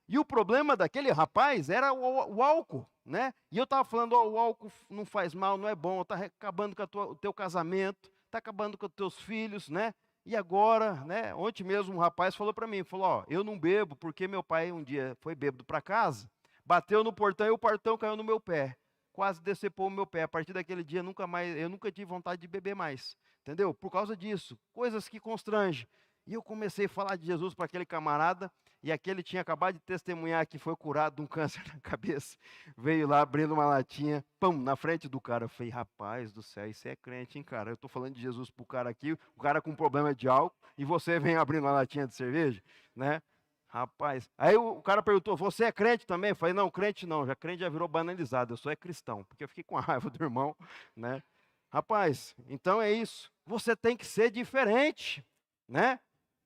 E o problema daquele rapaz era o álcool, né? E eu estava falando: oh, o álcool não faz mal, não é bom, está acabando com o teu casamento, está acabando com os teus filhos, né? E agora, né? Ontem mesmo um rapaz falou para mim, falou: ó, eu não bebo porque meu pai um dia foi bêbado para casa, bateu no portão e o portão caiu no meu pé, quase decepou o meu pé. A partir daquele dia eu nunca tive vontade de beber mais, entendeu? Por causa disso, coisas que constrangem. E eu comecei a falar de Jesus para aquele camarada, e aquele tinha acabado de testemunhar que foi curado de um câncer na cabeça. Veio lá abrindo uma latinha, pum, na frente do cara. Eu falei: rapaz do céu, isso é crente, hein, cara? Eu estou falando de Jesus pro cara aqui, o cara com problema de álcool, e você vem abrindo uma latinha de cerveja, né? Rapaz. Aí o cara perguntou: você é crente também? Eu falei: não, crente não, crente já virou banalizado, eu sou cristão, porque eu fiquei com a raiva do irmão, né? Rapaz, então é isso. Você tem que ser diferente, né?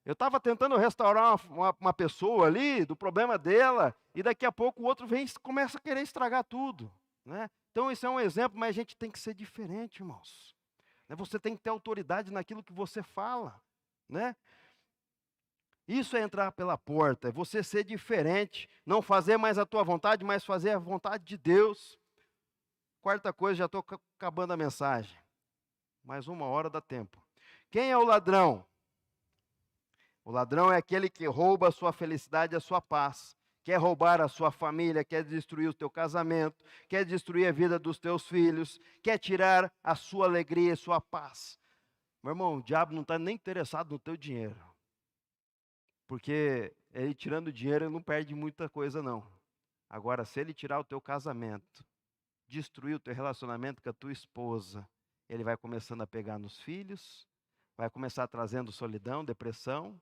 Eu estava tentando restaurar uma pessoa ali, do problema dela, e daqui a pouco o outro vem e começa a querer estragar tudo, né? Então isso é um exemplo, mas a gente tem que ser diferente, irmãos. Né? Você tem que ter autoridade naquilo que você fala, né? Isso é entrar pela porta, é você ser diferente, não fazer mais a tua vontade, mas fazer a vontade de Deus. Quarta coisa, já estou acabando a mensagem. Mais uma hora dá tempo. Quem é o ladrão? O ladrão é aquele que rouba a sua felicidade e a sua paz. Quer roubar a sua família, quer destruir o teu casamento, quer destruir a vida dos teus filhos, quer tirar a sua alegria e a sua paz. Meu irmão, o diabo não está nem interessado no teu dinheiro. Porque ele tirando o dinheiro, ele não perde muita coisa, não. Agora, se ele tirar o teu casamento, destruir o teu relacionamento com a tua esposa, ele vai começando a pegar nos filhos, vai começar trazendo solidão, depressão,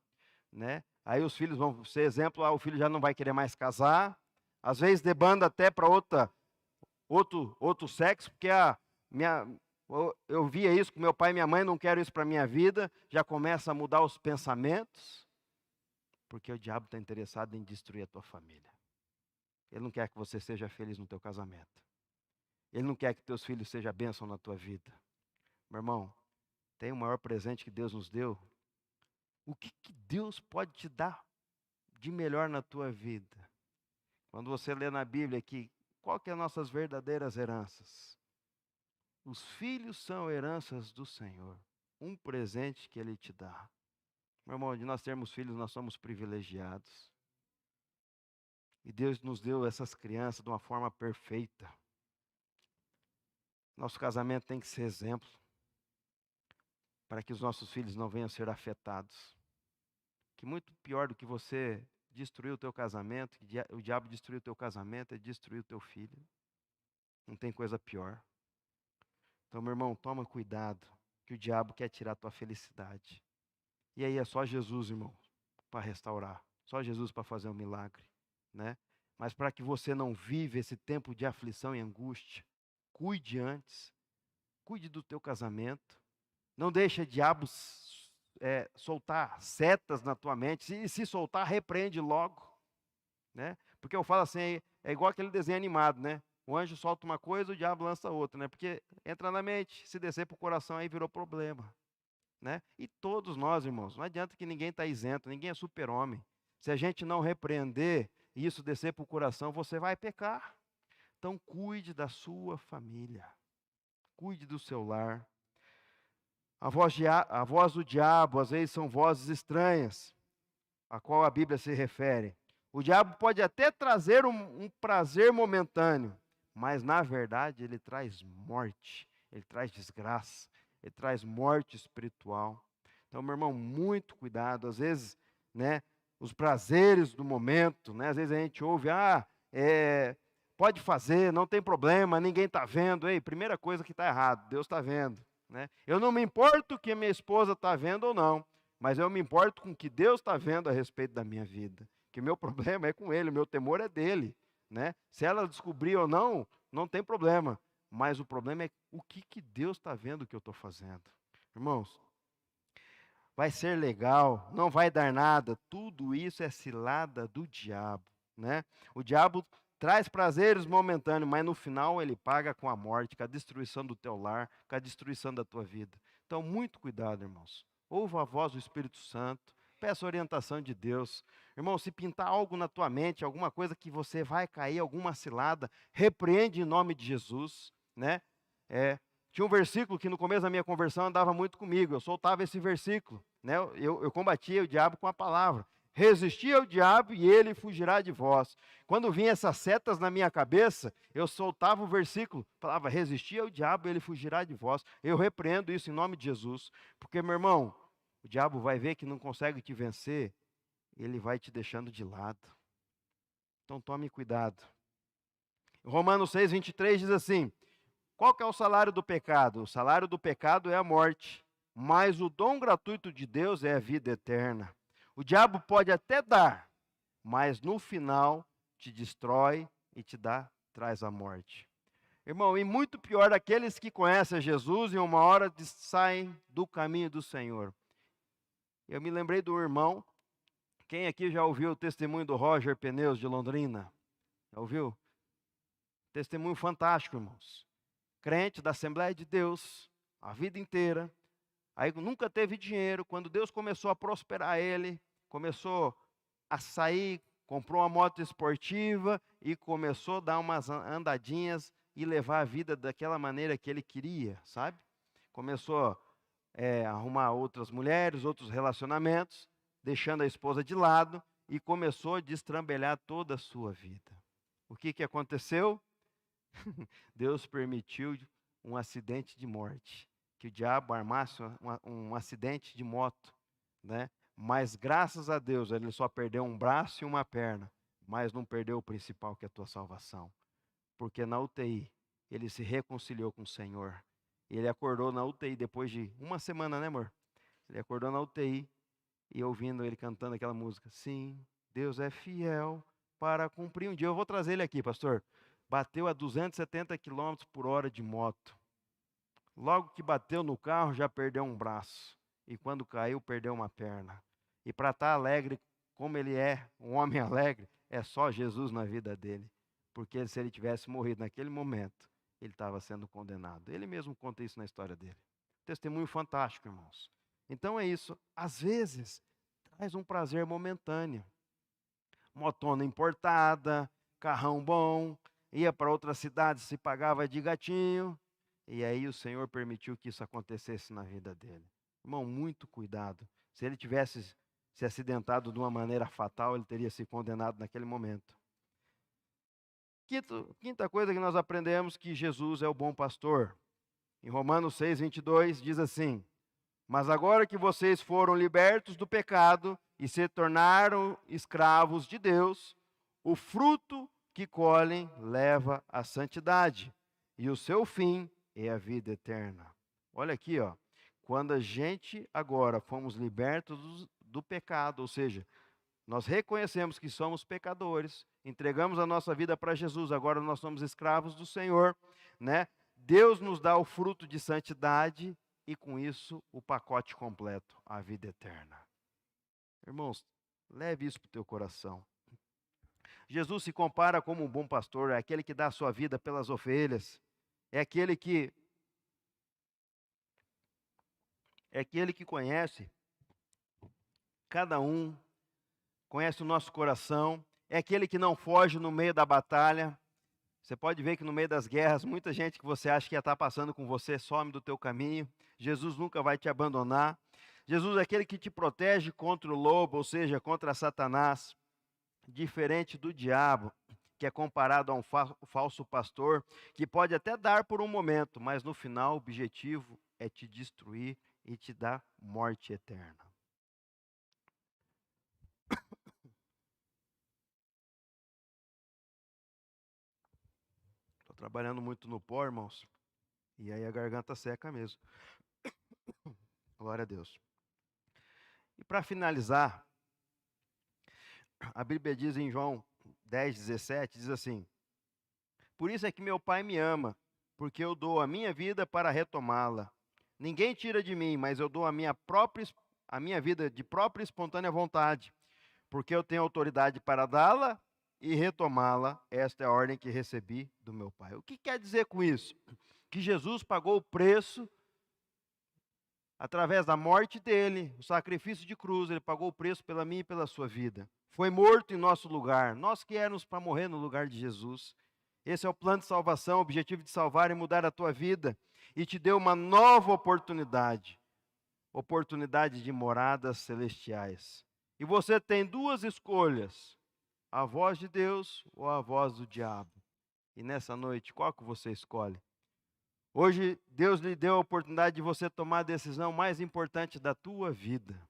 né? Aí os filhos vão ser exemplo, o filho já não vai querer mais casar, às vezes debanda até para outro sexo, porque eu via isso com meu pai e minha mãe, não quero isso para a minha vida, já começa a mudar os pensamentos, porque o diabo está interessado em destruir a tua família. Ele não quer que você seja feliz no teu casamento. Ele não quer que teus filhos sejam bênção na tua vida. Meu irmão, tem o maior presente que Deus nos deu? O que Deus pode te dar de melhor na tua vida? Quando você lê na Bíblia aqui, qual que é as nossas verdadeiras heranças? Os filhos são heranças do Senhor, um presente que Ele te dá. Meu irmão, de nós termos filhos, nós somos privilegiados. E Deus nos deu essas crianças de uma forma perfeita. Nosso casamento tem que ser exemplo, para que os nossos filhos não venham a ser afetados. Que muito pior do que você destruir o teu casamento, que o diabo destruir o teu casamento, é destruir o teu filho. Não tem coisa pior. Então, meu irmão, toma cuidado, que o diabo quer tirar a tua felicidade. E aí é só Jesus, irmão, para restaurar. Só Jesus para fazer um milagre, né? Mas para que você não viva esse tempo de aflição e angústia, cuide antes. Cuide do teu casamento. Não deixe o diabo soltar setas na tua mente. Se soltar, repreende logo, né? Porque eu falo assim, é igual aquele desenho animado, né? O anjo solta uma coisa, o diabo lança outra, né? Porque entra na mente, se descer para o coração, aí virou problema, né? E todos nós, irmãos, não adianta que ninguém está isento, ninguém é super-homem. Se a gente não repreender e isso descer para o coração, você vai pecar. Então, cuide da sua família, cuide do seu lar. A voz do diabo, às vezes, são vozes estranhas, a qual a Bíblia se refere. O diabo pode até trazer um prazer momentâneo, mas, na verdade, ele traz morte, ele traz desgraça, ele traz morte espiritual. Então, meu irmão, muito cuidado. Às vezes, né, os prazeres do momento, né, às vezes a gente ouve, pode fazer, não tem problema, ninguém está vendo. Ei, primeira coisa que está errado, Deus está vendo. Né? Eu não me importo o que minha esposa está vendo ou não, mas eu me importo com o que Deus está vendo a respeito da minha vida. Que o meu problema é com Ele, o meu temor é dEle. Né? Se ela descobrir ou não, não tem problema. Mas o problema é o que Deus está vendo que eu estou fazendo. Irmãos, vai ser legal, não vai dar nada, tudo isso é cilada do diabo. Né? O diabo traz prazeres momentâneos, mas no final ele paga com a morte, com a destruição do teu lar, com a destruição da tua vida. Então, muito cuidado, irmãos. Ouva a voz do Espírito Santo, peça a orientação de Deus. Irmão, se pintar algo na tua mente, alguma coisa que você vai cair, alguma cilada, repreende em nome de Jesus. Né? Tinha um versículo que no começo da minha conversão andava muito comigo, eu soltava esse versículo. Né? Eu combatia o diabo com a palavra. Resisti ao diabo e ele fugirá de vós. Quando vinham essas setas na minha cabeça, eu soltava o versículo, falava, resisti ao diabo e ele fugirá de vós. Eu repreendo isso em nome de Jesus, porque, meu irmão, o diabo vai ver que não consegue te vencer, ele vai te deixando de lado. Então tome cuidado. Romanos 6, 23 diz assim, qual que é o salário do pecado? O salário do pecado é a morte, mas o dom gratuito de Deus é a vida eterna. O diabo pode até dar, mas no final te destrói e traz a morte. Irmão, e muito pior aqueles que conhecem Jesus e uma hora saem do caminho do Senhor. Eu me lembrei do irmão, quem aqui já ouviu o testemunho do Roger Pneus de Londrina? Já ouviu? Testemunho fantástico, irmãos. Crente da Assembleia de Deus, a vida inteira. Aí nunca teve dinheiro, quando Deus começou a prosperar ele, começou a sair, comprou uma moto esportiva e começou a dar umas andadinhas e levar a vida daquela maneira que ele queria, sabe? Começou a arrumar outras mulheres, outros relacionamentos, deixando a esposa de lado e começou a destrambelhar toda a sua vida. O que aconteceu? Deus permitiu um acidente de morte. Que o diabo armasse um acidente de moto, né? Mas graças a Deus ele só perdeu um braço e uma perna, mas não perdeu o principal, que é a tua salvação. Porque na UTI ele se reconciliou com o Senhor. Ele acordou na UTI depois de uma semana, né, amor? Ele acordou na UTI e ouvindo ele cantando aquela música. Sim, Deus é fiel para cumprir um dia. Eu vou trazer ele aqui, pastor. Bateu a 270 km por hora de moto. Logo que bateu no carro, já perdeu um braço. E quando caiu, perdeu uma perna. E para estar alegre, como ele é, um homem alegre, é só Jesus na vida dele. Porque se ele tivesse morrido naquele momento, ele estava sendo condenado. Ele mesmo conta isso na história dele. Testemunho fantástico, irmãos. Então é isso. Às vezes, traz um prazer momentâneo. Motona importada, carrão bom, ia para outra cidade, se pagava de gatinho. E aí o Senhor permitiu que isso acontecesse na vida dele. Irmão, muito cuidado. Se ele tivesse se acidentado de uma maneira fatal, ele teria se condenado naquele momento. Quinta coisa que nós aprendemos, que Jesus é o bom pastor. Em Romanos 6, 22, diz assim: mas agora que vocês foram libertos do pecado e se tornaram escravos de Deus, o fruto que colhem leva à santidade, e o seu fim é a vida eterna. Olha aqui, ó. Quando a gente agora fomos libertos do pecado, ou seja, nós reconhecemos que somos pecadores, entregamos a nossa vida para Jesus, agora nós somos escravos do Senhor, né? Deus nos dá o fruto de santidade e com isso o pacote completo, a vida eterna. Irmãos, leve isso para o teu coração. Jesus se compara como um bom pastor, é aquele que dá a sua vida pelas ovelhas, é aquele que conhece cada um, conhece o nosso coração, é aquele que não foge no meio da batalha. Você pode ver que no meio das guerras, muita gente que você acha que ia estar passando com você some do teu caminho. Jesus nunca vai te abandonar. Jesus é aquele que te protege contra o lobo, ou seja, contra Satanás. Diferente do diabo, que é comparado a um falso pastor, que pode até dar por um momento, mas no final o objetivo é te destruir e te dar morte eterna. Estou trabalhando muito no pó, irmãos, e aí a garganta seca mesmo. Glória a Deus. E para finalizar, a Bíblia diz em João 10, 17, diz assim: por isso é que meu Pai me ama, porque eu dou a minha vida para retomá-la. Ninguém tira de mim, mas eu dou a minha vida de própria e espontânea vontade, porque eu tenho autoridade para dá-la e retomá-la. Esta é a ordem que recebi do meu Pai. O que quer dizer com isso? Que Jesus pagou o preço através da morte dele, o sacrifício de cruz, ele pagou o preço pela minha e pela sua vida. Foi morto em nosso lugar, nós que éramos para morrer no lugar de Jesus. Esse é o plano de salvação, o objetivo de salvar e mudar a tua vida. E te deu uma nova oportunidade, oportunidade de moradas celestiais. E você tem duas escolhas, a voz de Deus ou a voz do diabo. E nessa noite, qual que você escolhe? Hoje, Deus lhe deu a oportunidade de você tomar a decisão mais importante da tua vida.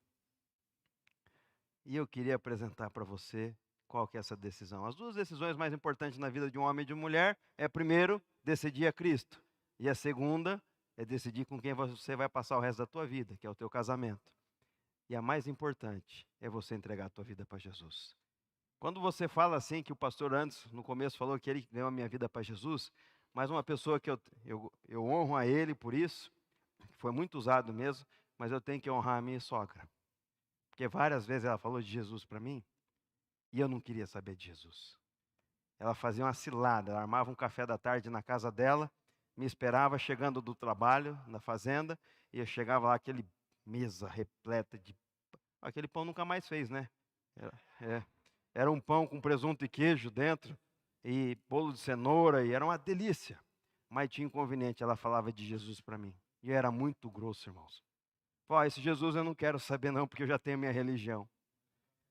E eu queria apresentar para você qual que é essa decisão. As duas decisões mais importantes na vida de um homem e de uma mulher é, primeiro, decidir a Cristo. E a segunda é decidir com quem você vai passar o resto da tua vida, que é o teu casamento. E a mais importante é você entregar a tua vida para Jesus. Quando você fala assim, que o pastor antes, no começo, falou que ele deu a minha vida para Jesus, mas uma pessoa que eu honro a ele por isso, que foi muito usado mesmo, mas eu tenho que honrar a minha sogra. Porque várias vezes ela falou de Jesus para mim, e eu não queria saber de Jesus. Ela fazia uma cilada, ela armava um café da tarde na casa dela, me esperava chegando do trabalho, na fazenda, e eu chegava lá, aquele mesa repleta de... Aquele pão nunca mais fez, né? Era um pão com presunto e queijo dentro, e bolo de cenoura, e era uma delícia. Mas tinha inconveniente, ela falava de Jesus para mim. E eu era muito grosso, irmãos. Falei, esse Jesus eu não quero saber não, porque eu já tenho minha religião.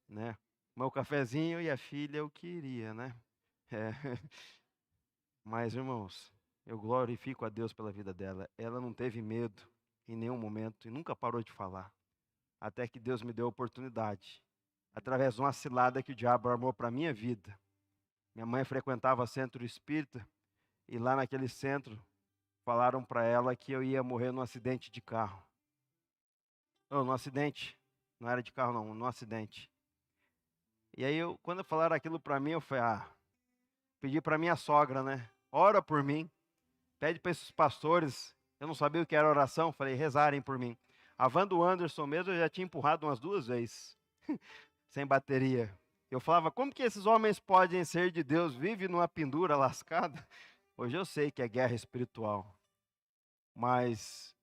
Né? Meu cafezinho e a filha eu queria, né? É. Mas, irmãos, eu glorifico a Deus pela vida dela. Ela não teve medo em nenhum momento e nunca parou de falar. Até que Deus me deu a oportunidade, através de uma cilada que o diabo armou para a minha vida. Minha mãe frequentava centro espírita e lá naquele centro falaram para ela que eu ia morrer num acidente de carro. Num acidente, não era de carro não, num acidente. E aí, quando falaram aquilo para mim, eu falei, pedi para minha sogra, né? Ora por mim. Pede para esses pastores, eu não sabia o que era oração, falei, rezarem por mim. A van do Anderson mesmo, eu já tinha empurrado umas 2 vezes, sem bateria. Eu falava, como que esses homens podem ser de Deus? Vive numa pendura lascada? Hoje eu sei que é guerra espiritual. Mas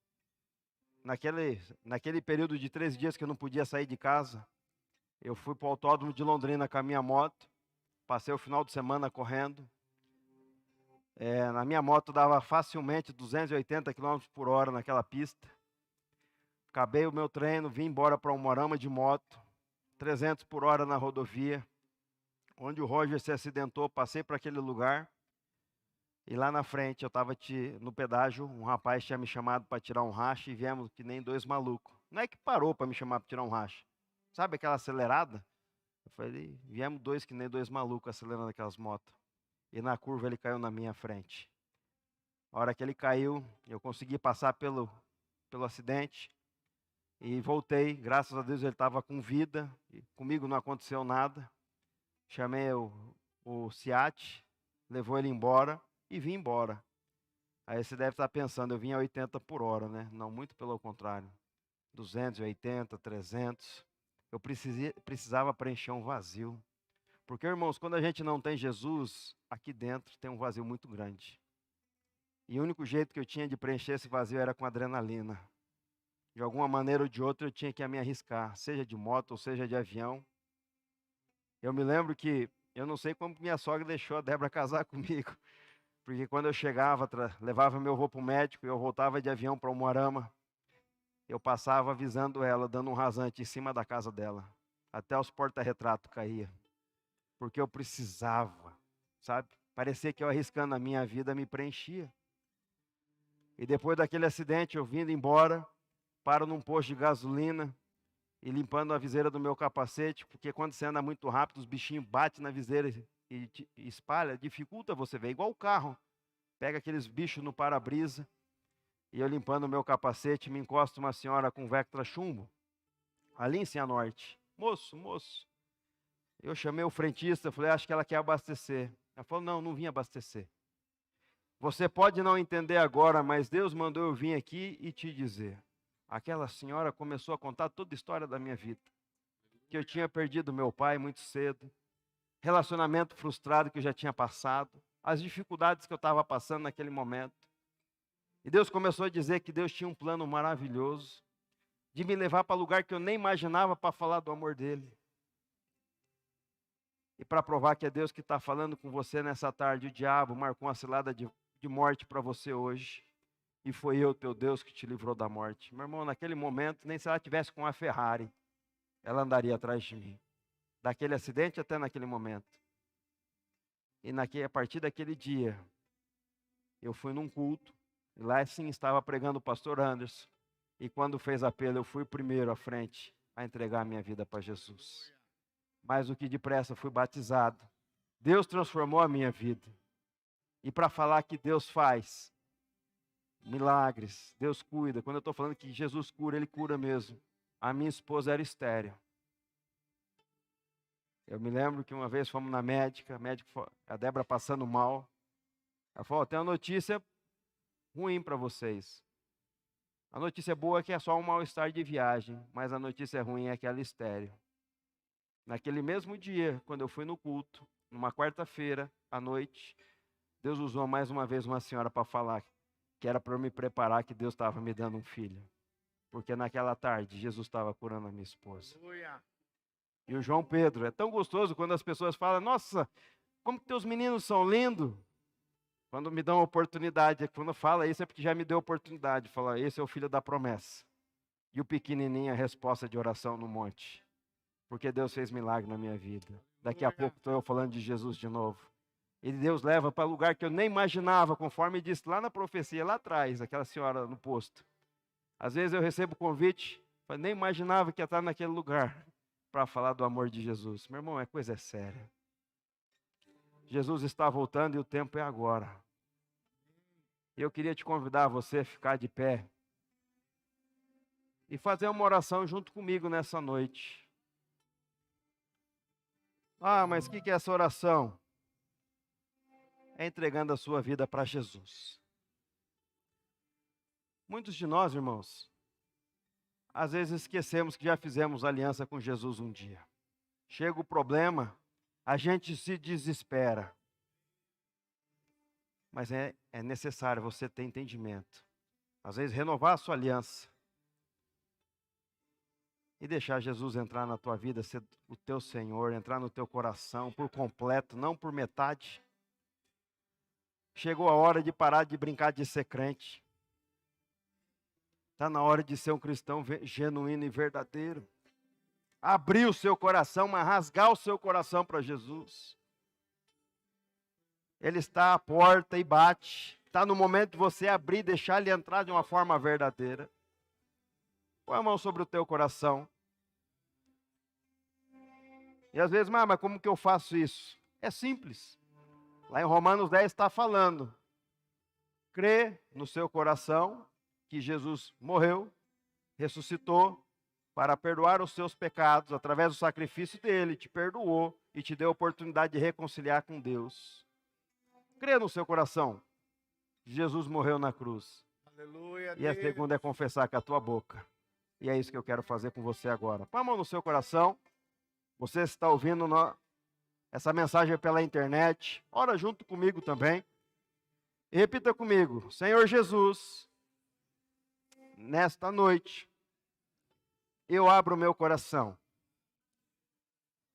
naquele período de 13 dias que eu não podia sair de casa, eu fui para o autódromo de Londrina com a minha moto, passei o final de semana correndo. Na minha moto dava facilmente 280 km por hora naquela pista. Acabei o meu treino, vim embora para Umuarama de moto, 300 por hora na rodovia, onde o Roger se acidentou, passei para aquele lugar. E lá na frente, eu estava no pedágio, um rapaz tinha me chamado para tirar um racha e viemos que nem dois malucos. Não é que parou para me chamar para tirar um racha. Sabe aquela acelerada? Eu falei, viemos dois que nem dois malucos acelerando aquelas motos. E na curva ele caiu na minha frente. A hora que ele caiu, eu consegui passar pelo acidente e voltei. Graças a Deus ele estava com vida, e comigo não aconteceu nada. Chamei o SEAT, levou ele embora e vim embora. Aí você deve estar pensando, eu vim a 80 por hora, né? Não, muito pelo contrário. 280, 300. Eu precisava preencher um vazio. Porque, irmãos, quando a gente não tem Jesus, aqui dentro tem um vazio muito grande. E o único jeito que eu tinha de preencher esse vazio era com adrenalina. De alguma maneira ou de outra eu tinha que me arriscar, seja de moto ou seja de avião. Eu me lembro que, eu não sei como minha sogra deixou a Débora casar comigo. Porque quando eu chegava, levava meu avô para o médico e eu voltava de avião para Umuarama, eu passava avisando ela, dando um rasante em cima da casa dela. Até os porta-retratos caíam. Porque eu precisava, sabe? Parecia que eu arriscando a minha vida me preenchia. E depois daquele acidente, eu vindo embora, paro num posto de gasolina e limpando a viseira do meu capacete, porque quando você anda muito rápido, os bichinhos batem na viseira e espalha, dificulta você ver, igual o carro. Pega aqueles bichos no para-brisa, e eu limpando o meu capacete, me encosta uma senhora com Vectra chumbo, ali em Cianorte. Moço. Eu chamei o frentista, falei, acho que ela quer abastecer. Ela falou, não vim abastecer. Você pode não entender agora, mas Deus mandou eu vir aqui e te dizer. Aquela senhora começou a contar toda a história da minha vida. Que eu tinha perdido meu pai muito cedo, relacionamento frustrado que eu já tinha passado, as dificuldades que eu estava passando naquele momento. E Deus começou a dizer que Deus tinha um plano maravilhoso de me levar para lugar que eu nem imaginava para falar do amor dele. E para provar que é Deus que está falando com você nessa tarde, o diabo marcou uma cilada de morte para você hoje. E foi eu, teu Deus, que te livrou da morte. Meu irmão, naquele momento, nem se ela tivesse com uma Ferrari, ela andaria atrás de mim. Daquele acidente até naquele momento. E a partir daquele dia, eu fui num culto. E lá sim estava pregando o pastor Anderson. E quando fez apelo, eu fui o primeiro à frente a entregar a minha vida para Jesus. Mais do que depressa, fui batizado. Deus transformou a minha vida. E para falar que Deus faz milagres, Deus cuida. Quando eu estou falando que Jesus cura, Ele cura mesmo. A minha esposa era estéril. Eu me lembro que uma vez fomos na médica, a Débora passando mal. Ela falou, tem uma notícia ruim para vocês. A notícia boa é que é só um mal-estar de viagem, mas a notícia ruim é que ela é estéril. Naquele mesmo dia, quando eu fui no culto, numa quarta-feira à noite, Deus usou mais uma vez uma senhora para falar que era para eu me preparar, que Deus estava me dando um filho. Porque naquela tarde, Jesus estava curando a minha esposa. E o João Pedro, é tão gostoso quando as pessoas falam, nossa, como que teus meninos são lindos. Quando me dão a oportunidade, quando fala isso é porque já me deu a oportunidade. Fala, esse é o filho da promessa. E o pequenininho, a resposta de oração no monte. Porque Deus fez milagre na minha vida. Daqui a pouco estou eu falando de Jesus de novo. E Deus leva para lugar que eu nem imaginava, conforme disse lá na profecia, lá atrás, aquela senhora no posto. Às vezes eu recebo convite, eu nem imaginava que ia estar naquele lugar para falar do amor de Jesus. Meu irmão, é coisa séria. Jesus está voltando e o tempo é agora. Eu queria te convidar a você a ficar de pé e fazer uma oração junto comigo nessa noite. Ah, mas o que é essa oração? É entregando a sua vida para Jesus. Muitos de nós, irmãos, às vezes esquecemos que já fizemos aliança com Jesus um dia. Chega o problema, a gente se desespera. Mas é necessário você ter entendimento. Às vezes renovar a sua aliança. e deixar Jesus entrar na tua vida, ser o teu Senhor, entrar no teu coração por completo, não por metade. Chegou a hora de parar de brincar de ser crente. Está na hora de ser um cristão genuíno e verdadeiro. Abrir o seu coração, mas rasgar o seu coração para Jesus. Ele está à porta e bate. Está no momento de você abrir e deixar ele entrar de uma forma verdadeira. Põe a mão sobre o teu coração. E às vezes, mas como que eu faço isso? É simples. Lá em Romanos 10 está falando. Crê no seu coração que Jesus morreu, ressuscitou para perdoar os seus pecados através do sacrifício dele, te perdoou e te deu a oportunidade de reconciliar com Deus. Crê no seu coração que Jesus morreu na cruz. Aleluia, E a Deus. segunda é confessar com a tua boca. E é isso que eu quero fazer com você agora. Põe a mão no seu coração. Você está ouvindo essa mensagem pela internet. Ora junto comigo também. E repita comigo. Senhor Jesus, nesta noite, eu abro o meu coração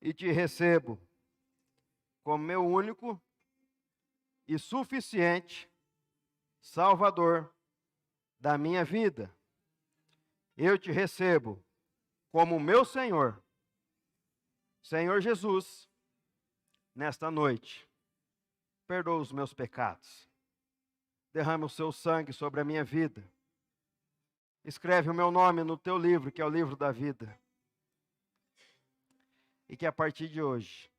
e te recebo como meu único e suficiente Salvador da minha vida. Eu te recebo como meu Senhor. Senhor Jesus, nesta noite, perdoa os meus pecados. Derrama o seu sangue sobre a minha vida. Escreve o meu nome no teu livro, que é o livro da vida. E que a partir de hoje,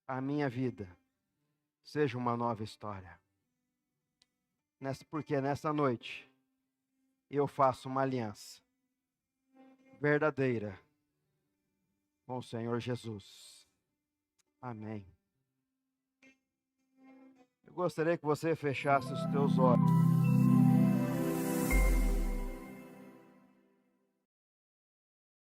a minha vida seja uma nova história. Porque nessa noite, eu faço uma aliança verdadeira com o Senhor Jesus. Amém. Eu gostaria que você fechasse os teus olhos.